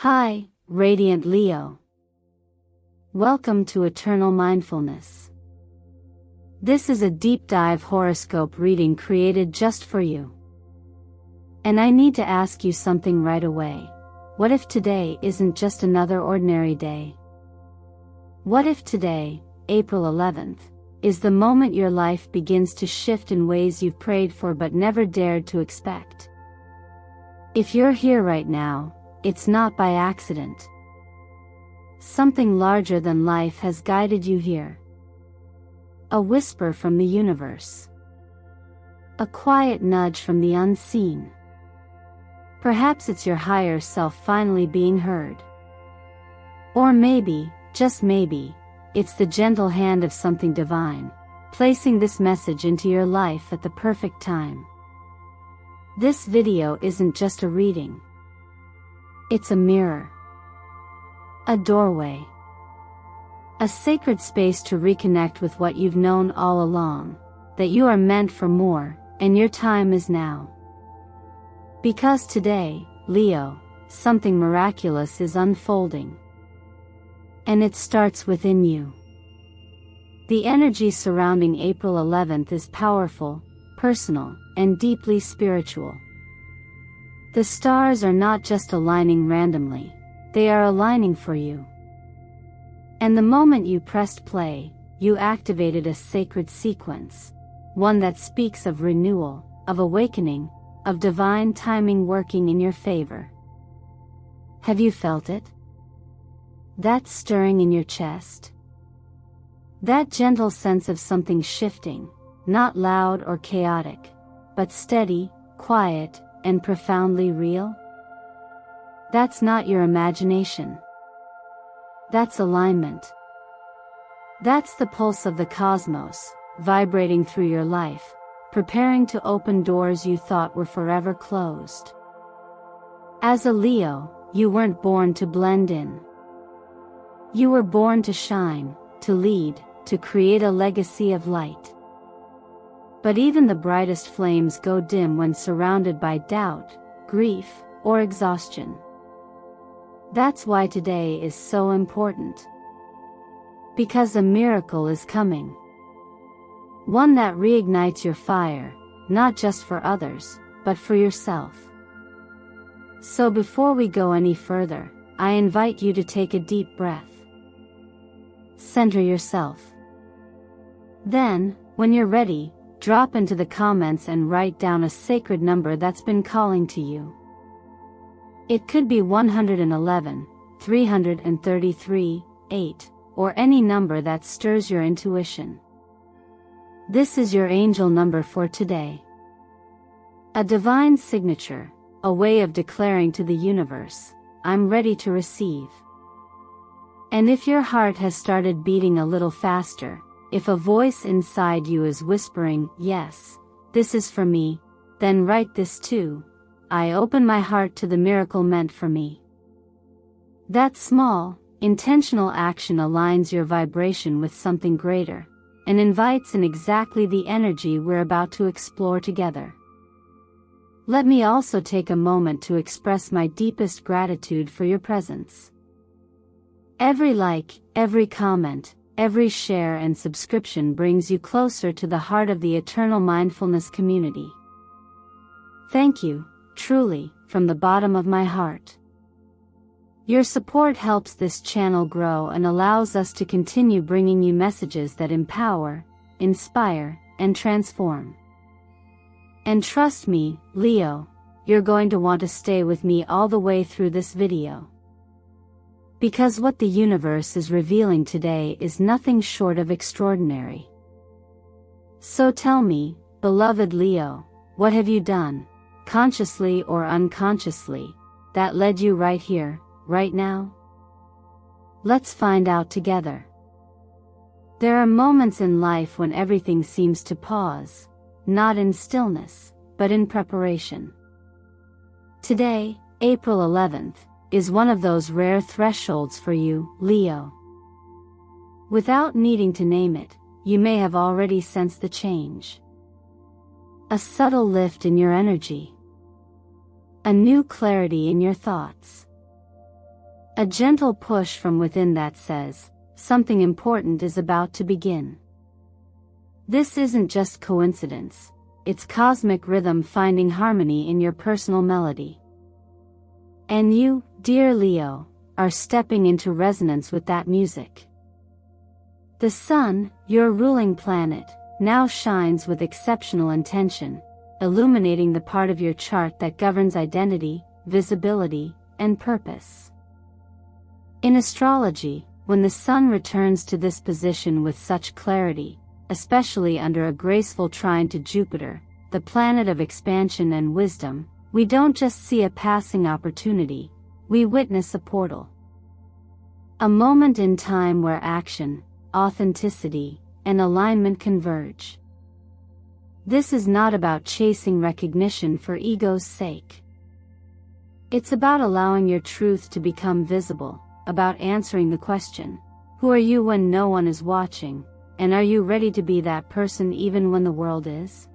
Hi, Radiant Leo. Welcome to Eternal Mindfulness. This is a deep dive horoscope reading created just for you. And I need to ask you something right away. What if today isn't just another ordinary day? What if today, April 11th, is the moment your life begins to shift in ways you've prayed for but never dared to expect? If you're here right now, it's not by accident. Something larger than life has guided you here. A whisper from the universe. A quiet nudge from the unseen. Perhaps it's your higher self finally being heard. Or maybe, just maybe, it's the gentle hand of something divine, placing this message into your life at the perfect time. This video isn't just a reading. It's a mirror. A doorway. A sacred space to reconnect with what you've known all along, that you are meant for more, and your time is now. Because today, Leo, something miraculous is unfolding. And it starts within you. The energy surrounding April 11th is powerful, personal, and deeply spiritual. The stars are not just aligning randomly, they are aligning for you. And the moment you pressed play, you activated a sacred sequence, one that speaks of renewal, of awakening, of divine timing working in your favor. Have you felt it? That stirring in your chest? That gentle sense of something shifting, not loud or chaotic, but steady, quiet, and profoundly real? That's not your imagination. That's alignment. That's the pulse of the cosmos, vibrating through your life, preparing to open doors you thought were forever closed. As a Leo, you weren't born to blend in. You were born to shine, to lead, to create a legacy of light. But even the brightest flames go dim when surrounded by doubt, grief, or exhaustion. That's why today is so important. Because a miracle is coming. One that reignites your fire, not just for others, but for yourself. So before we go any further, I invite you to take a deep breath. Center yourself. Then, when you're ready, drop into the comments and write down a sacred number that's been calling to you. It could be 111, 333, 8, or any number that stirs your intuition. This is your angel number for today. A divine signature, a way of declaring to the universe, I'm ready to receive. And if your heart has started beating a little faster, if a voice inside you is whispering, yes, this is for me, then write this too. I open my heart to the miracle meant for me. That small, intentional action aligns your vibration with something greater, and invites in exactly the energy we're about to explore together. Let me also take a moment to express my deepest gratitude for your presence. Every like, every comment, every share and subscription brings you closer to the heart of the Eternal Mindfulness community. Thank you, truly, from the bottom of my heart. Your support helps this channel grow and allows us to continue bringing you messages that empower, inspire, and transform. And trust me, Leo, you're going to want to stay with me all the way through this video. Because what the universe is revealing today is nothing short of extraordinary. So tell me, beloved Leo, what have you done, consciously or unconsciously, that led you right here, right now? Let's find out together. There are moments in life when everything seems to pause, not in stillness, but in preparation. Today, April 11th, is one of those rare thresholds for you, Leo. Without needing to name it, you may have already sensed the change. A subtle lift in your energy. A new clarity in your thoughts. A gentle push from within that says, something important is about to begin. This isn't just coincidence, it's cosmic rhythm finding harmony in your personal melody. And you, dear Leo, are stepping into resonance with that music. The sun, your ruling planet, now shines with exceptional intention, illuminating the part of your chart that governs identity, visibility, and purpose. In astrology, when the sun returns to this position with such clarity, especially under a graceful trine to Jupiter, the planet of expansion and wisdom, we don't just see a passing opportunity, we witness a portal. A moment in time where action, authenticity, and alignment converge. This is not about chasing recognition for ego's sake. It's about allowing your truth to become visible, about answering the question, who are you when no one is watching, and are you ready to be that person even when the world is?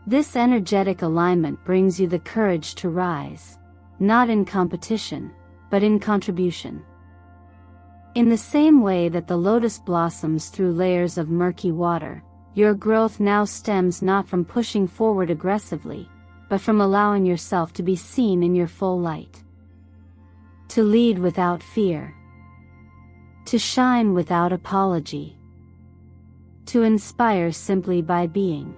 This energetic alignment brings you the courage to rise, not in competition, but in contribution. In the same way that the lotus blossoms through layers of murky water, your growth now stems not from pushing forward aggressively, but from allowing yourself to be seen in your full light. To lead without fear. To shine without apology. To inspire simply by being.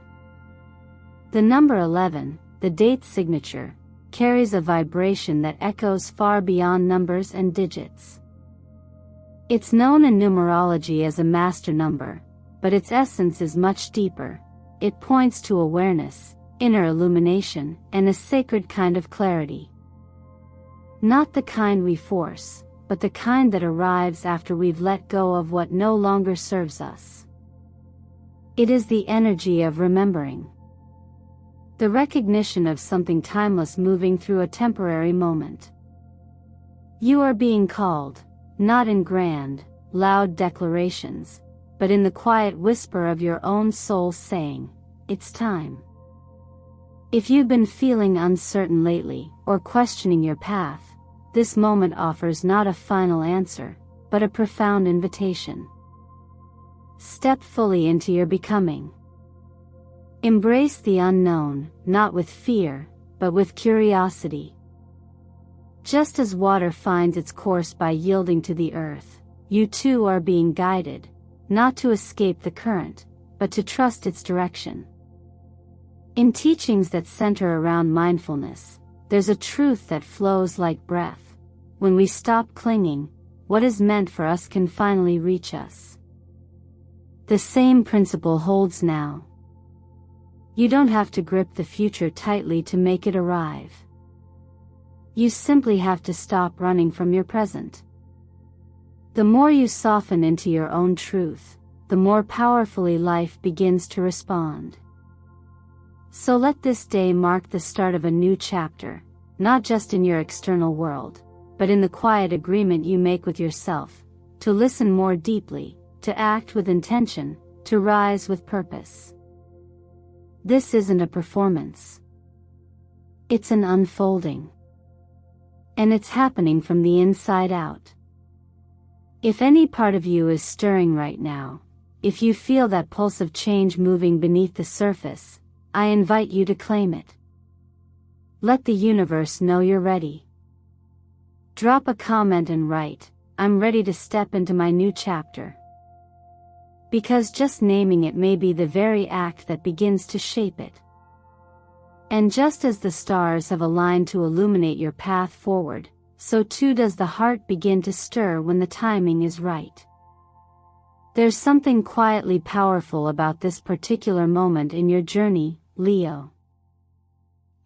The number 11, the date signature, carries a vibration that echoes far beyond numbers and digits. It's known in numerology as a master number, but its essence is much deeper. It points to awareness, inner illumination, and a sacred kind of clarity. Not the kind we force, but the kind that arrives after we've let go of what no longer serves us. It is the energy of remembering. The recognition of something timeless moving through a temporary moment. You are being called, not in grand, loud declarations, but in the quiet whisper of your own soul saying, it's time. If you've been feeling uncertain lately, or questioning your path, this moment offers not a final answer, but a profound invitation. Step fully into your becoming. Embrace the unknown, not with fear, but with curiosity. Just as water finds its course by yielding to the earth, you too are being guided, not to escape the current, but to trust its direction. In teachings that center around mindfulness, there's a truth that flows like breath. When we stop clinging, what is meant for us can finally reach us. The same principle holds now. You don't have to grip the future tightly to make it arrive. You simply have to stop running from your present. The more you soften into your own truth, the more powerfully life begins to respond. So let this day mark the start of a new chapter, not just in your external world, but in the quiet agreement you make with yourself, to listen more deeply, to act with intention, to rise with purpose. This isn't a performance. It's an unfolding. And it's happening from the inside out. If any part of you is stirring right now, if you feel that pulse of change moving beneath the surface, I invite you to claim it. Let the universe know you're ready. Drop a comment and write, I'm ready to step into my new chapter. Because just naming it may be the very act that begins to shape it. And just as the stars have aligned to illuminate your path forward, so too does the heart begin to stir when the timing is right. There's something quietly powerful about this particular moment in your journey, Leo.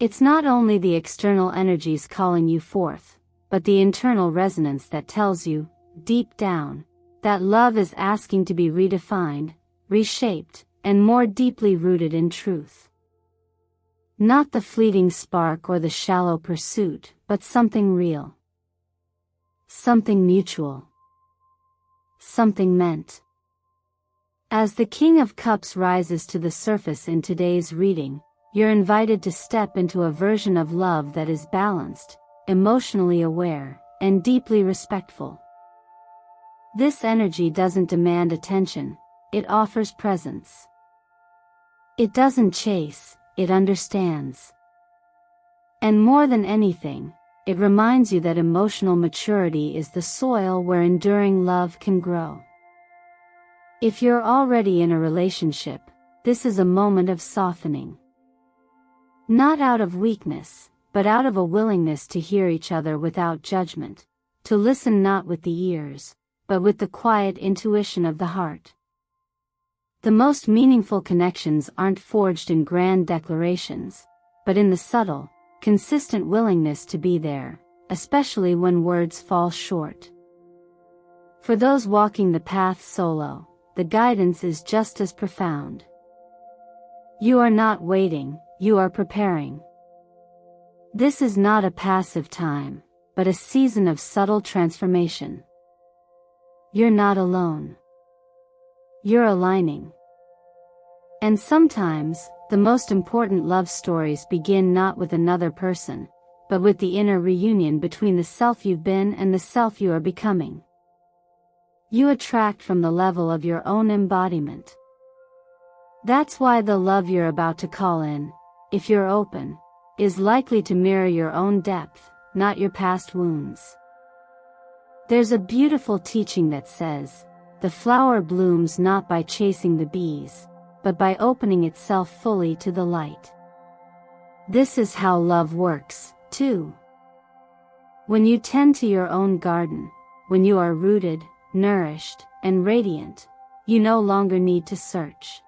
It's not only the external energies calling you forth, but the internal resonance that tells you, deep down, that love is asking to be redefined, reshaped, and more deeply rooted in truth. Not the fleeting spark or the shallow pursuit, but something real. Something mutual. Something meant. As the King of Cups rises to the surface in today's reading, you're invited to step into a version of love that is balanced, emotionally aware, and deeply respectful. This energy doesn't demand attention, it offers presence. It doesn't chase, it understands. And more than anything, it reminds you that emotional maturity is the soil where enduring love can grow. If you're already in a relationship, this is a moment of softening. Not out of weakness, but out of a willingness to hear each other without judgment, to listen not with the ears, but with the quiet intuition of the heart. The most meaningful connections aren't forged in grand declarations, but in the subtle, consistent willingness to be there, especially when words fall short. For those walking the path solo, the guidance is just as profound. You are not waiting, you are preparing. This is not a passive time, but a season of subtle transformation. You're not alone. You're aligning. And sometimes, the most important love stories begin not with another person, but with the inner reunion between the self you've been and the self you are becoming. You attract from the level of your own embodiment. That's why the love you're about to call in, if you're open, is likely to mirror your own depth, not your past wounds. There's a beautiful teaching that says, the flower blooms not by chasing the bees, but by opening itself fully to the light. This is how love works, too. When you tend to your own garden, when you are rooted, nourished, and radiant, you no longer need to search.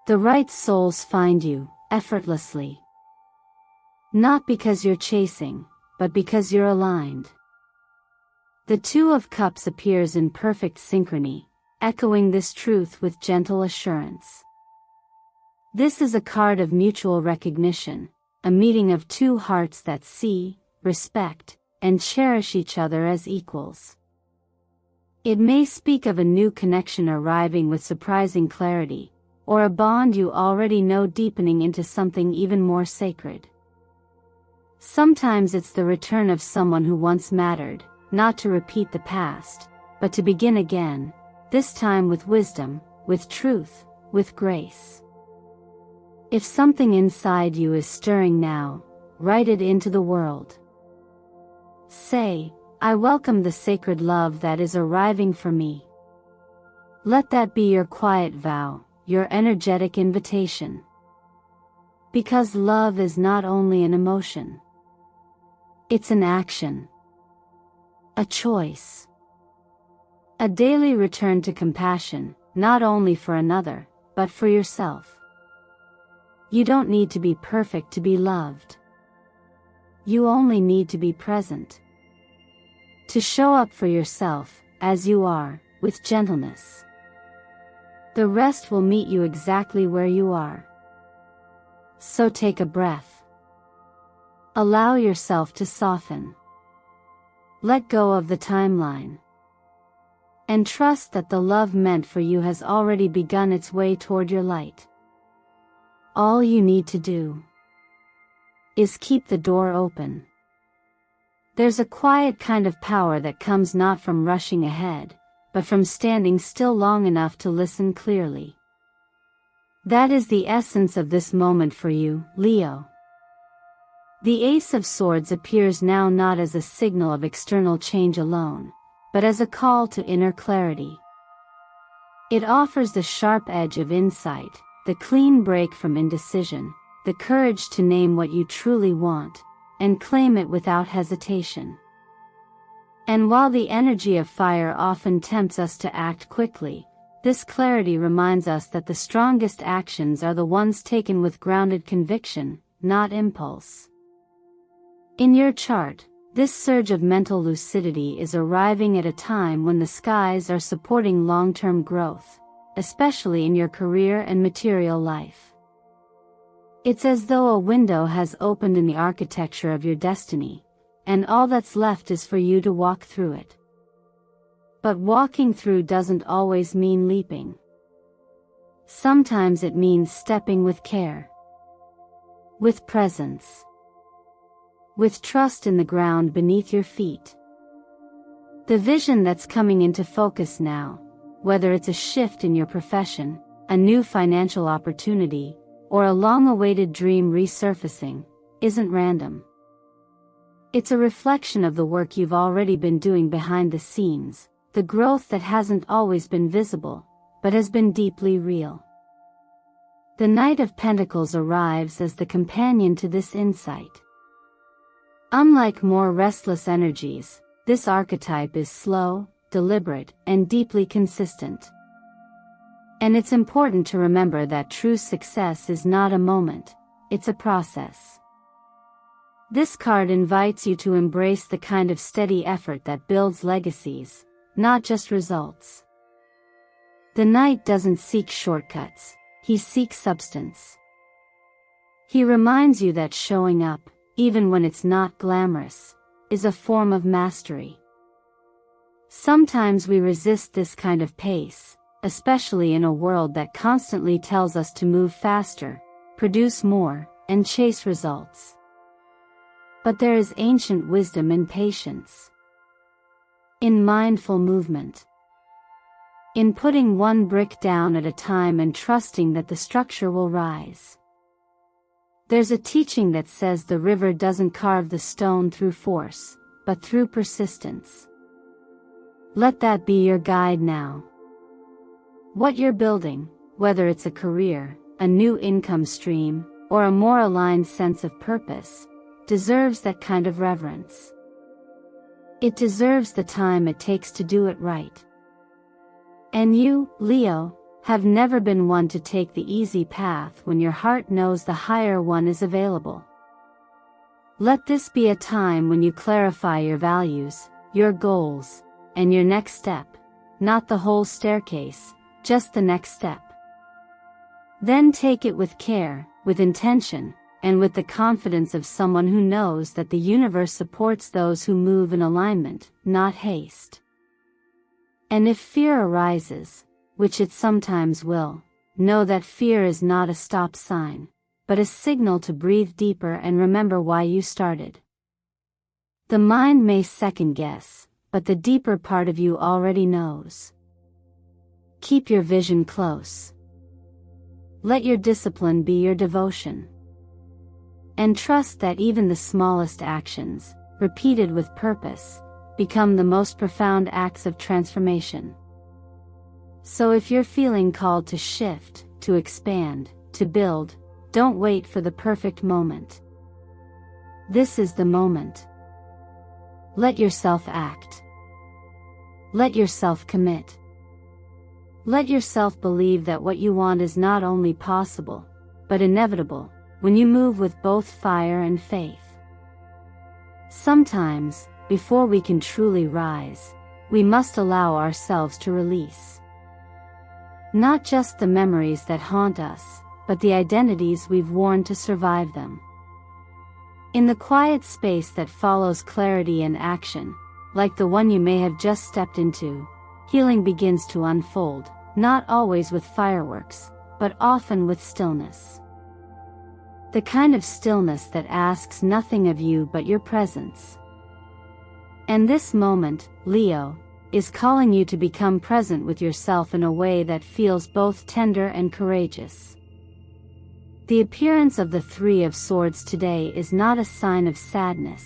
The right souls find you, effortlessly. Not because you're chasing, but because you're aligned. The Two of Cups appears in perfect synchrony, echoing this truth with gentle assurance. This is a card of mutual recognition, a meeting of two hearts that see, respect, and cherish each other as equals. It may speak of a new connection arriving with surprising clarity, or a bond you already know deepening into something even more sacred. Sometimes it's the return of someone who once mattered, not to repeat the past, but to begin again, this time with wisdom, with truth, with grace. If something inside you is stirring now, write it into the world. Say, I welcome the sacred love that is arriving for me. Let that be your quiet vow, your energetic invitation. Because love is not only an emotion. It's an action. A choice. A daily return to compassion, not only for another, but for yourself. You don't need to be perfect to be loved. You only need to be present. To show up for yourself, as you are, with gentleness. The rest will meet you exactly where you are. So take a breath. Allow yourself to soften. Let go of the timeline. And trust that the love meant for you has already begun its way toward your light. All you need to do is keep the door open. There's a quiet kind of power that comes not from rushing ahead, but from standing still long enough to listen clearly. That is the essence of this moment for you, Leo. The Ace of Swords appears now not as a signal of external change alone, but as a call to inner clarity. It offers the sharp edge of insight, the clean break from indecision, the courage to name what you truly want, and claim it without hesitation. And while the energy of fire often tempts us to act quickly, this clarity reminds us that the strongest actions are the ones taken with grounded conviction, not impulse. In your chart, this surge of mental lucidity is arriving at a time when the skies are supporting long-term growth, especially in your career and material life. It's as though a window has opened in the architecture of your destiny, and all that's left is for you to walk through it. But walking through doesn't always mean leaping. Sometimes it means stepping with care. With presence. with trust in the ground beneath your feet. The vision that's coming into focus now, whether it's a shift in your profession, a new financial opportunity, or a long-awaited dream resurfacing, isn't random. It's a reflection of the work you've already been doing behind the scenes, the growth that hasn't always been visible, but has been deeply real. The Knight of Pentacles arrives as the companion to this insight. Unlike more restless energies, this archetype is slow, deliberate, and deeply consistent. And it's important to remember that true success is not a moment, it's a process. This card invites you to embrace the kind of steady effort that builds legacies, not just results. The Knight doesn't seek shortcuts, he seeks substance. He reminds you that showing up, even when it's not glamorous, is a form of mastery. Sometimes we resist this kind of pace, especially in a world that constantly tells us to move faster, produce more, and chase results. But there is ancient wisdom in patience, in mindful movement, in putting one brick down at a time and trusting that the structure will rise. There's a teaching that says the river doesn't carve the stone through force, but through persistence. Let that be your guide now. What you're building, whether it's a career, a new income stream, or a more aligned sense of purpose, deserves that kind of reverence. It deserves the time it takes to do it right. And you, Leo, have never been one to take the easy path when your heart knows the higher one is available. Let this be a time when you clarify your values, your goals, and your next step, not the whole staircase, just the next step. Then take it with care, with intention, and with the confidence of someone who knows that the universe supports those who move in alignment, not haste. And if fear arises, which it sometimes will, know that fear is not a stop sign, but a signal to breathe deeper and remember why you started. The mind may second guess, but the deeper part of you already knows. Keep your vision close. Let your discipline be your devotion. And trust that even the smallest actions, repeated with purpose, become the most profound acts of transformation. So if you're feeling called to shift, to expand, to build, don't wait for the perfect moment. This is the moment. Let yourself act. Let yourself commit. Let yourself believe that what you want is not only possible, but inevitable, when you move with both fire and faith. Sometimes, before we can truly rise, we must allow ourselves to release. Not just the memories that haunt us, but the identities we've worn to survive them. In the quiet space that follows clarity and action, like the one you may have just stepped into, healing begins to unfold, not always with fireworks, but often with stillness. The kind of stillness that asks nothing of you but your presence. And this moment, Leo, is calling you to become present with yourself in a way that feels both tender and courageous. The appearance of the Three of Swords today is not a sign of sadness,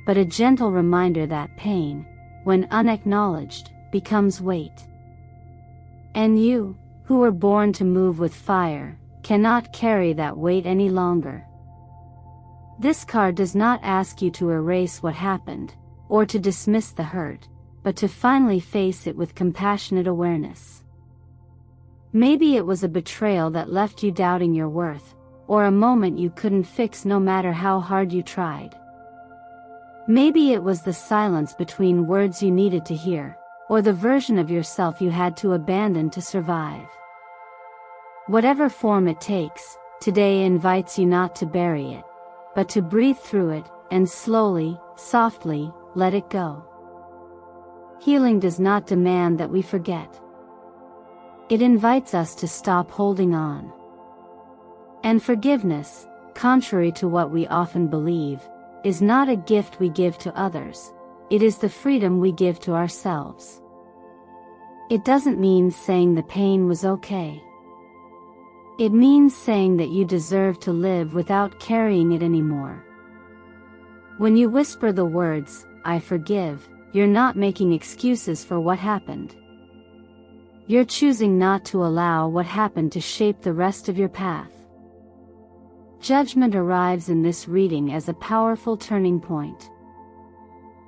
but a gentle reminder that pain, when unacknowledged, becomes weight. And you, who were born to move with fire, cannot carry that weight any longer. This card does not ask you to erase what happened, or to dismiss the hurt, but to finally face it with compassionate awareness. Maybe it was a betrayal that left you doubting your worth, or a moment you couldn't fix no matter how hard you tried. Maybe it was the silence between words you needed to hear, or the version of yourself you had to abandon to survive. Whatever form it takes, today invites you not to bury it, but to breathe through it, and slowly, softly, let it go. Healing does not demand that we forget. It invites us to stop holding on. And forgiveness, contrary to what we often believe, is not a gift we give to others, it is the freedom we give to ourselves. It doesn't mean saying the pain was okay. It means saying that you deserve to live without carrying it anymore. When you whisper the words, "I forgive," you're not making excuses for what happened. You're choosing not to allow what happened to shape the rest of your path. Judgment arrives in this reading as a powerful turning point.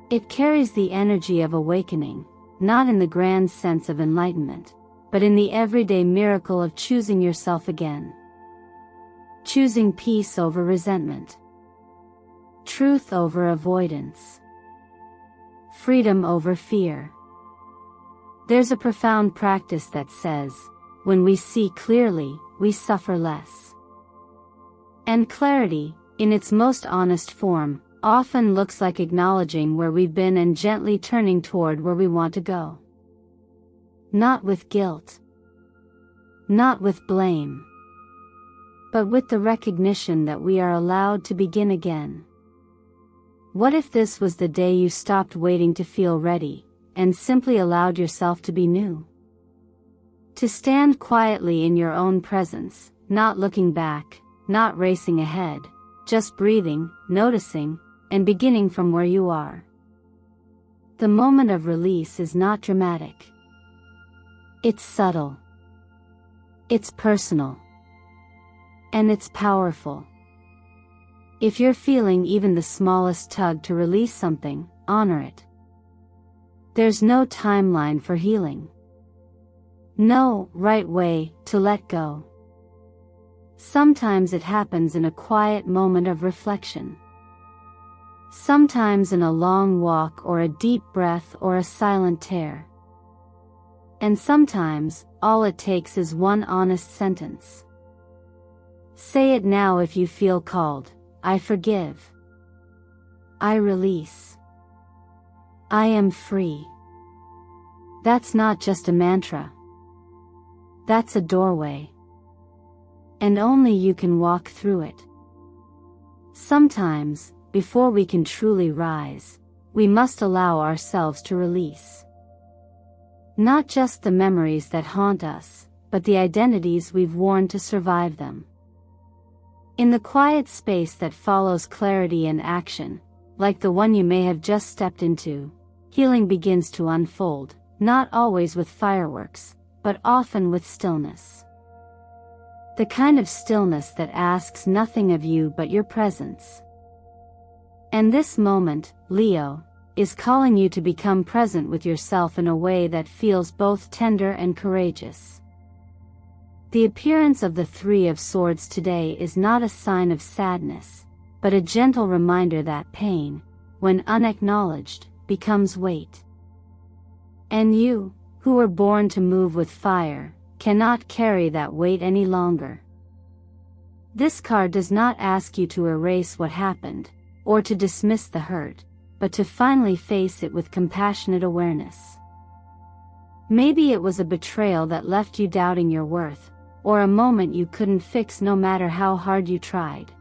It carries the energy of awakening, not in the grand sense of enlightenment, but in the everyday miracle of choosing yourself again. Choosing peace over resentment. Truth over avoidance. Freedom over fear. There's a profound practice that says, when we see clearly, we suffer less. And clarity, in its most honest form, often looks like acknowledging where we've been and gently turning toward where we want to go. Not with guilt. Not with blame. But with the recognition that we are allowed to begin again. What if this was the day you stopped waiting to feel ready, and simply allowed yourself to be new? To stand quietly in your own presence, not looking back, not racing ahead, just breathing, noticing, and beginning from where you are. The moment of release is not dramatic. It's subtle. It's personal. And it's powerful. If you're feeling even the smallest tug to release something, honor it. There's no timeline for healing. No right way to let go. Sometimes it happens in a quiet moment of reflection. Sometimes in a long walk or a deep breath or a silent tear. And sometimes, all it takes is one honest sentence. Say it now if you feel called. I forgive. I release. I am free. That's not just a mantra. That's a doorway. And only you can walk through it. Sometimes, before we can truly rise, we must allow ourselves to release. Not just the memories that haunt us, but the identities we've worn to survive them. In the quiet space that follows clarity and action, like the one you may have just stepped into, healing begins to unfold, not always with fireworks, but often with stillness. The kind of stillness that asks nothing of you but your presence. And this moment, Leo, is calling you to become present with yourself in a way that feels both tender and courageous. The appearance of the Three of Swords today is not a sign of sadness, but a gentle reminder that pain, when unacknowledged, becomes weight. And you, who were born to move with fire, cannot carry that weight any longer. This card does not ask you to erase what happened, or to dismiss the hurt, but to finally face it with compassionate awareness. Maybe it was a betrayal that left you doubting your worth, or a moment you couldn't fix no matter how hard you tried.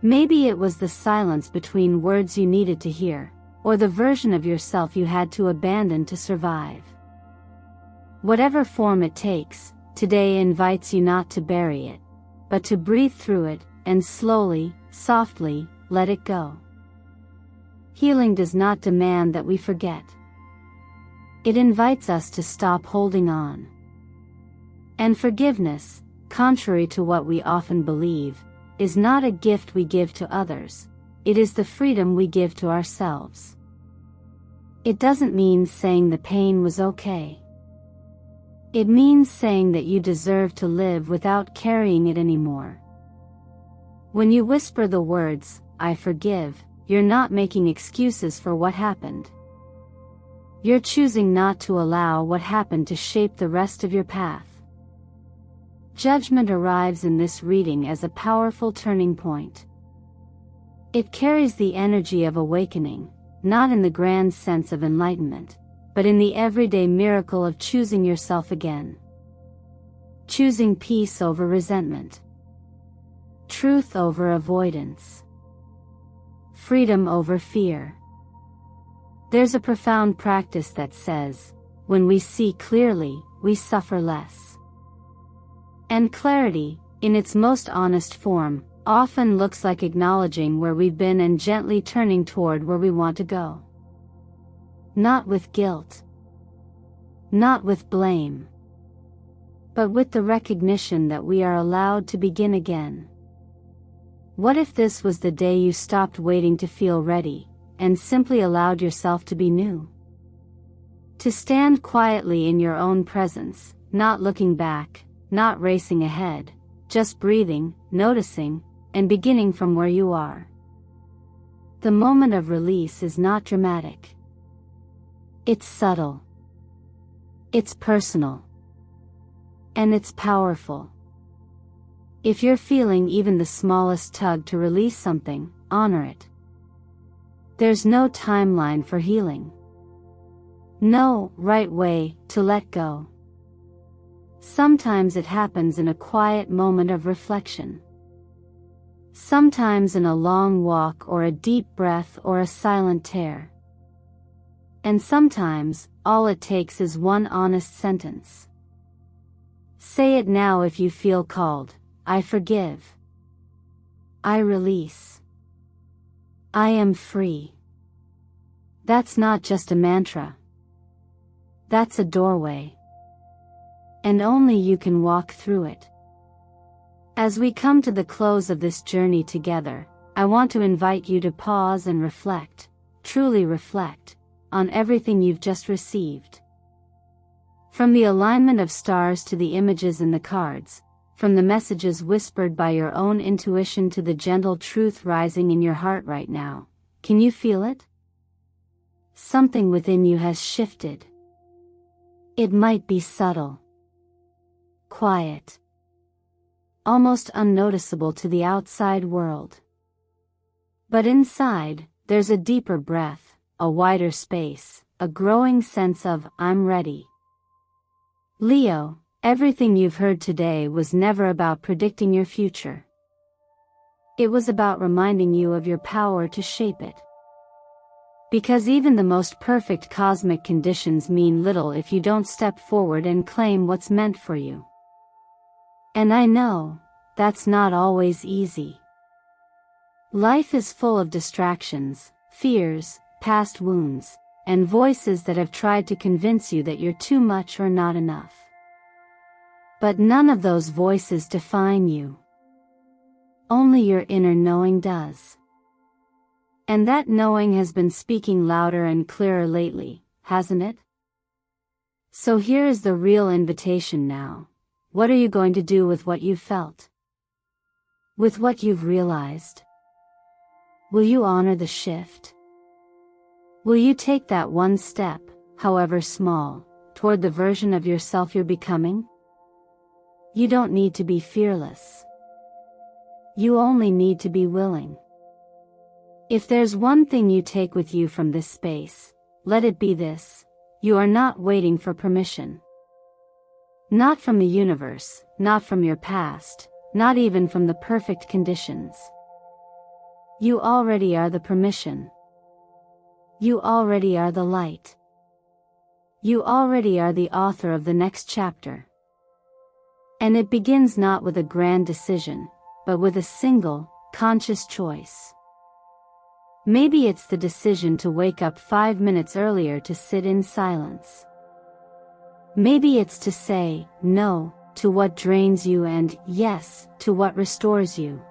Maybe it was the silence between words you needed to hear, or the version of yourself you had to abandon to survive. Whatever form it takes, today invites you not to bury it, but to breathe through it, and slowly, softly, let it go. Healing does not demand that we forget. It invites us to stop holding on. And forgiveness, contrary to what we often believe, is not a gift we give to others, it is the freedom we give to ourselves. It doesn't mean saying the pain was okay. It means saying that you deserve to live without carrying it anymore. When you whisper the words, I forgive, you're not making excuses for what happened. You're choosing not to allow what happened to shape the rest of your path. Judgment arrives in this reading as a powerful turning point. It carries the energy of awakening, not in the grand sense of enlightenment, but in the everyday miracle of choosing yourself again. Choosing peace over resentment. Truth over avoidance. freedom over fear. There's a profound practice that says, when we see clearly, we suffer less. And clarity, in its most honest form, often looks like acknowledging where we've been and gently turning toward where we want to go. Not with guilt. Not with blame. But with the recognition that we are allowed to begin again. What if this was the day you stopped waiting to feel ready, and simply allowed yourself to be new? To stand quietly in your own presence, not looking back, not racing ahead, just breathing, noticing, and beginning from where you are. The moment of release is not dramatic. It's subtle. It's personal. And it's powerful. If you're feeling even the smallest tug to release something, honor it. There's no timeline for healing. No right way to let go. Sometimes it happens in a quiet moment of reflection. Sometimes in a long walk or a deep breath or a silent tear. And sometimes, all it takes is one honest sentence. Say it now if you feel called. I forgive. I release. I am free. That's not just a mantra. That's a doorway. And only you can walk through it. As we come to the close of this journey together, I want to invite you to pause and reflect, truly reflect, on everything you've just received. From the alignment of stars to the images in the cards, from the messages whispered by your own intuition to the gentle truth rising in your heart right now, can you feel it? Something within you has shifted. It might be subtle, quiet, almost unnoticeable to the outside world. But inside, there's a deeper breath, a wider space, a growing sense of, I'm ready. Leo, everything you've heard today was never about predicting your future. It was about reminding you of your power to shape it. Because even the most perfect cosmic conditions mean little if you don't step forward and claim what's meant for you. And I know, that's not always easy. Life is full of distractions, fears, past wounds, and voices that have tried to convince you that you're too much or not enough. But none of those voices define you. Only your inner knowing does. And that knowing has been speaking louder and clearer lately, hasn't it? So here is the real invitation now. What are you going to do with what you've felt? With what you've realized? Will you honor the shift? Will you take that one step, however small, toward the version of yourself you're becoming? You don't need to be fearless. You only need to be willing. If there's one thing you take with you from this space, let it be this: you are not waiting for permission. Not from the universe, not from your past, not even from the perfect conditions. You already are the permission. You already are the light. You already are the author of the next chapter. And it begins not with a grand decision, but with a single, conscious choice. Maybe it's the decision to wake up 5 minutes earlier to sit in silence. Maybe it's to say no to what drains you and yes to what restores you.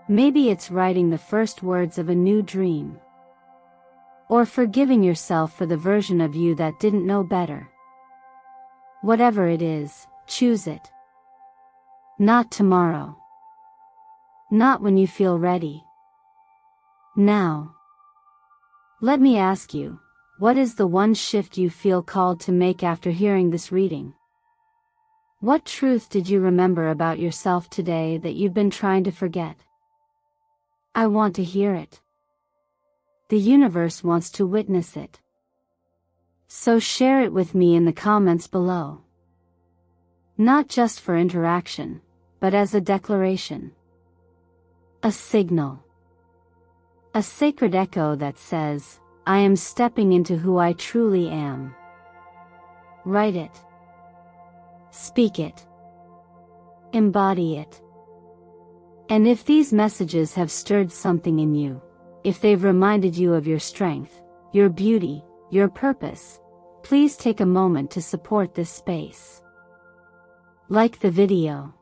Maybe it's writing the first words of a new dream. Or forgiving yourself for the version of you that didn't know better. Whatever it is, choose it. Not tomorrow. Not when you feel ready. Now. Let me ask you, what is the one shift you feel called to make after hearing this reading? What truth did you remember about yourself today that you've been trying to forget? I want to hear it. The universe wants to witness it. So share it with me in the comments below. Not just for interaction, but as a declaration. A signal. A sacred echo that says, I am stepping into who I truly am. Write it. Speak it. Embody it. And if these messages have stirred something in you, if they've reminded you of your strength, your beauty, your purpose, please take a moment to support this space. Like the video.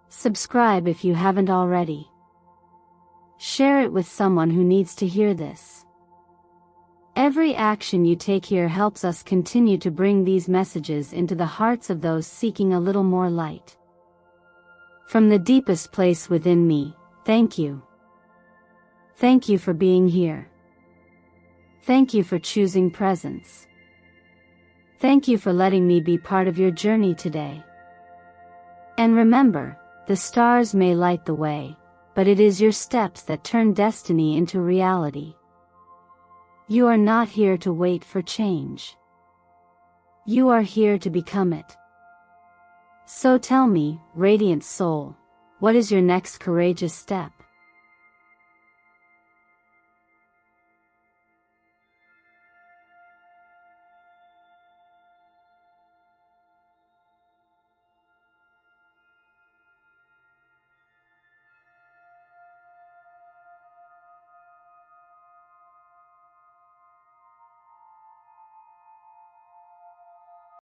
Subscribe if you haven't already. Share it with someone who needs to hear this. Every action you take here helps us continue to bring these messages into the hearts of those seeking a little more light. From the deepest place within me, thank you. Thank you for being here. Thank you for choosing presence. Thank you for letting me be part of your journey today. And remember, the stars may light the way, but it is your steps that turn destiny into reality. You are not here to wait for change. You are here to become it. So tell me, radiant soul, what is your next courageous step?